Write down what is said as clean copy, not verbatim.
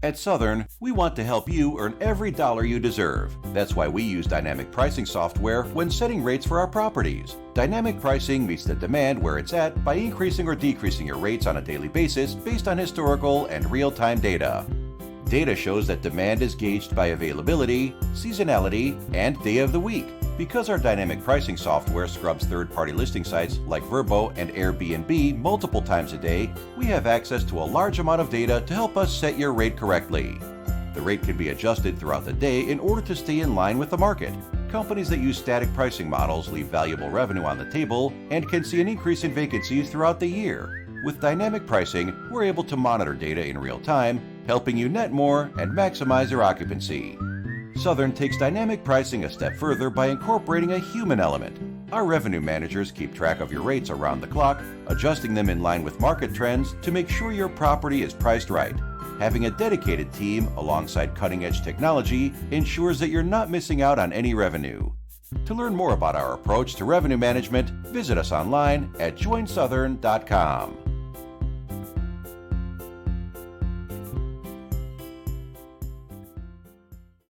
At Southern, we want to help you earn every dollar you deserve. That's why we use dynamic pricing software when setting rates for our properties. Dynamic pricing meets the demand where it's at by increasing or decreasing your rates on a daily basis based on historical and real-time data. Data shows that demand is gauged by availability, seasonality, and day of the week. Because our dynamic pricing software scrubs third-party listing sites like Vrbo and Airbnb multiple times a day, we have access to a large amount of data to help us set your rate correctly. The rate can be adjusted throughout the day in order to stay in line with the market. Companies that use static pricing models leave valuable revenue on the table and can see an increase in vacancies throughout the year. With dynamic pricing, we're able to monitor data in real time, helping you net more and maximize your occupancy. Southern takes dynamic pricing a step further by incorporating a human element. Our revenue managers keep track of your rates around the clock, adjusting them in line with market trends to make sure your property is priced right. Having a dedicated team alongside cutting-edge technology ensures that you're not missing out on any revenue. To learn more about our approach to revenue management, visit us online at joinsouthern.com.